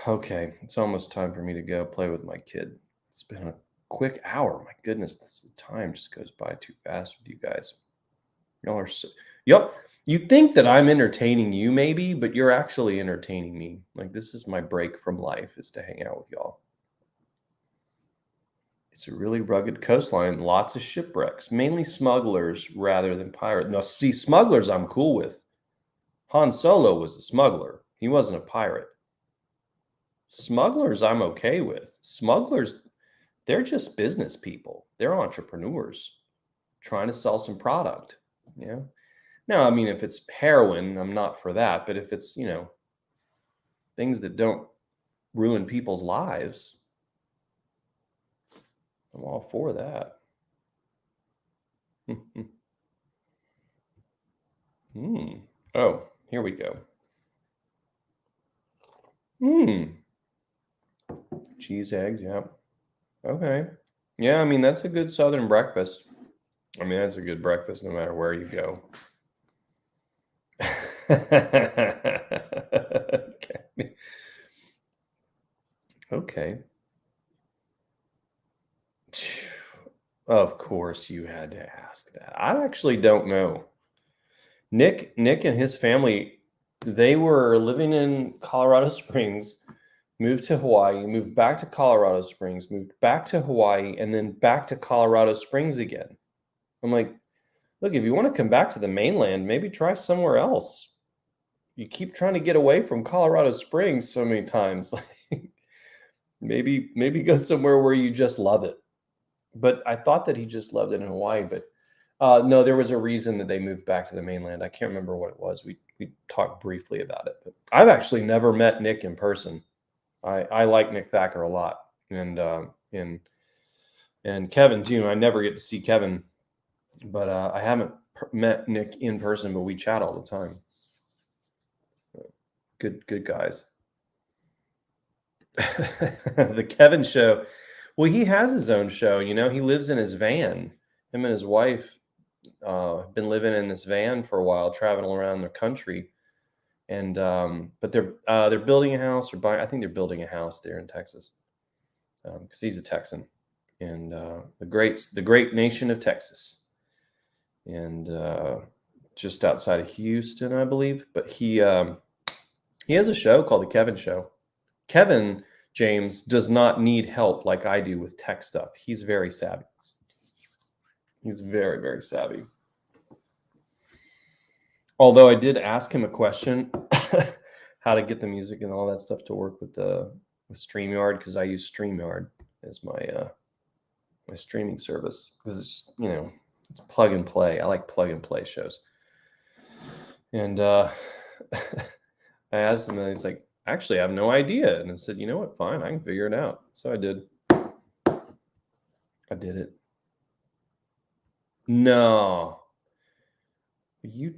Okay, it's almost time for me to go play with my kid. It's been a quick hour. My goodness, this time just goes by too fast with you guys. Y'all are so. Yep. You think that I'm entertaining you, maybe, but you're actually entertaining me. Like, this is my break from life, is to hang out with y'all. It's a really rugged coastline, lots of shipwrecks, mainly smugglers rather than pirates. Now, see, smugglers I'm cool with. Han Solo was a smuggler. He wasn't a pirate. Smugglers I'm okay with. Smugglers, they're just business people. They're entrepreneurs trying to sell some product. Yeah. Now, I mean, if it's heroin, I'm not for that. But if it's, things that don't ruin people's lives, I'm all for that. Oh, here we go. Cheese, eggs, yeah. Okay. Yeah, I mean, that's a good Southern breakfast. I mean, that's a good breakfast no matter where you go. Okay. Okay. Of course you had to ask that. I actually don't know. Nick and his family, they were living in Colorado Springs, moved to Hawaii, moved back to Colorado Springs, moved back to Hawaii, and then back to Colorado Springs again. I'm like, look, if you want to come back to the mainland, maybe try somewhere else. You keep trying to get away from Colorado Springs so many times. Maybe go somewhere where you just love it. But I thought that he just loved it in Hawaii, but no, there was a reason that they moved back to the mainland. I can't remember what it was. We talked briefly about it. But I've actually never met Nick in person. I like Nick Thacker a lot, and Kevin too. I never get to see Kevin, but I haven't met Nick in person. But we chat all the time. Good guys. The Kevin show. Well, he has his own show. He lives in his van. Him and his wife have been living in this van for a while, traveling around the country. And but they're building a house or buying. I think they're building a house there in Texas because he's a Texan, and the great nation of Texas, and just outside of Houston, I believe. But he has a show called The Kevin Show. Kevin James does not need help like I do with tech stuff. He's very savvy. He's very, very savvy. Although I did ask him a question, how to get the music and all that stuff to work with StreamYard, because I use StreamYard as my streaming service, because it's just, it's plug and play. I like plug and play shows. And I asked him, and he's like, actually, I have no idea. And I said, you know what? Fine, I can figure it out. So I did. I did it. No. You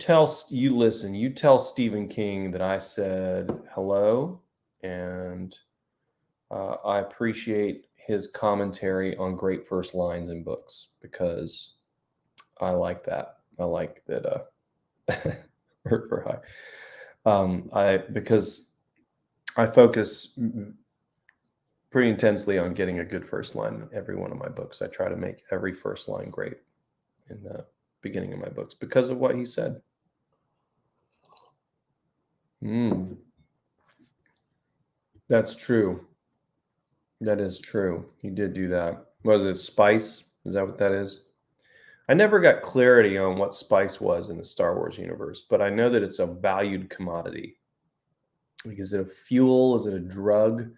listen, you tell Stephen King that I said hello, and I appreciate his commentary on great first lines in books, because I like that. I like that. Because I focus pretty intensely on getting a good first line in every one of my books. I try to make every first line great in the beginning of my books because of what he said. That's true. That is true. He did do that. Was it spice? Is that what that is? I never got clarity on what spice was in the Star Wars universe, but I know that it's a valued commodity. Like, is it a fuel? Is it a drug?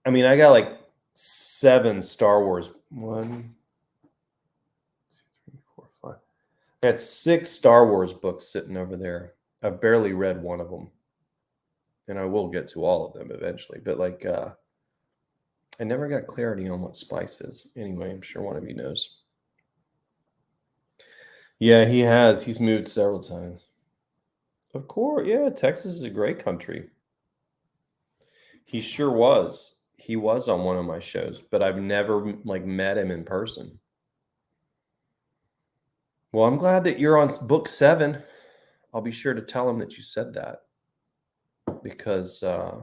I mean, I got like 7 Star Wars. 1, 2, 3, 4, 5. I had 6 Star Wars books sitting over there. I've barely read one of them, and I will get to all of them eventually. But I never got clarity on what spice is. Anyway, I'm sure one of you knows. Yeah, he has. He's moved several times. Of course, yeah. Texas is a great country. He sure was. He was on one of my shows, but I've never met him in person. Well, I'm glad that you're on book 7. I'll be sure to tell him that you said that, because I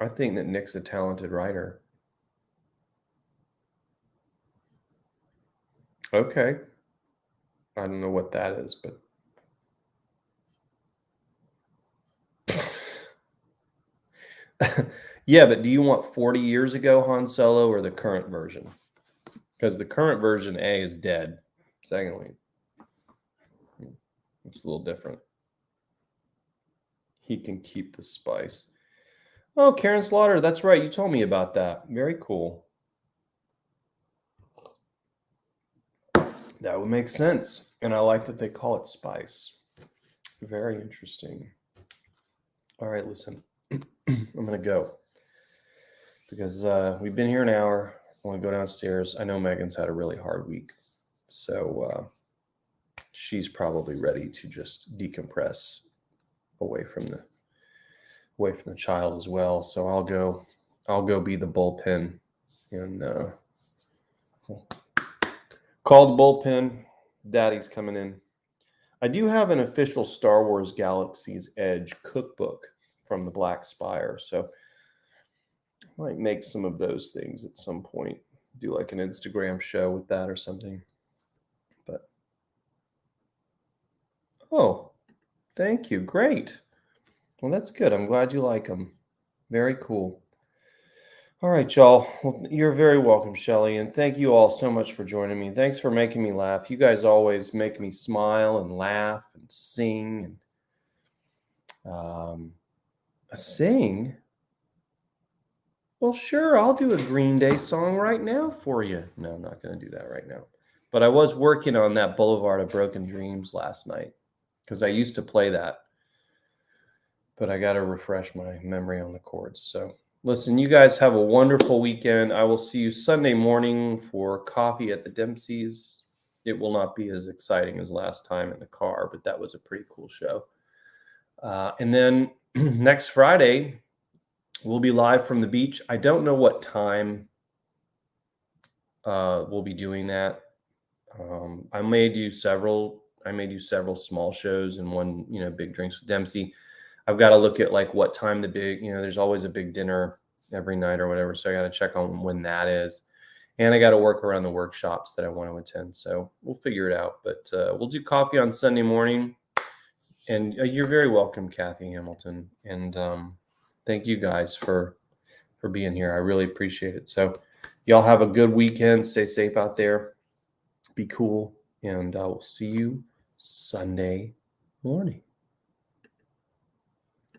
think that Nick's a talented writer. Okay. I don't know what that is, but yeah, but do you want 40 years ago Han Solo or the current version? Because the current version A is dead. Secondly, it's a little different. He can keep the spice. Oh, Karen Slaughter, that's right. You told me about that. Very cool. That would make sense. And I like that they call it spice. Very interesting. All right, listen. I'm going to go because we've been here an hour. I want to go downstairs. I know Megan's had a really hard week. So she's probably ready to just decompress away from the child as well. So I'll go be the bullpen and call the bullpen. Daddy's coming in. I do have an official Star Wars Galaxy's Edge cookbook from the Black Spire, so I might make some of those things at some point. Do like an Instagram show with that or something. But oh, thank you. Great. Well, that's good. I'm glad you like them. Very cool. All right, y'all. Well, you're very welcome, Shelly, and thank you all so much for joining me. Thanks for making me laugh. You guys always make me smile and laugh and sing and sing. Well, sure, I'll do a Green Day song right now for you. No, I'm not going to do that right now. But I was working on that Boulevard of Broken Dreams last night because I used to play that. But I got to refresh my memory on the chords. So listen, you guys have a wonderful weekend. I will see you Sunday morning for coffee at the Dempsey's. It will not be as exciting as last time in the car, but that was a pretty cool show. And then next Friday, we'll be live from the beach. I don't know what time we'll be doing that. I may do several small shows and one, big drinks with Dempsey. I've got to look at like what time the big, there's always a big dinner every night or whatever. So I got to check on when that is. And I got to work around the workshops that I want to attend. So we'll figure it out. But we'll do coffee on Sunday morning. And you're very welcome, Kathy Hamilton. And thank you guys for being here. I really appreciate it. So y'all have a good weekend. Stay safe out there. Be cool. And I will see you Sunday morning.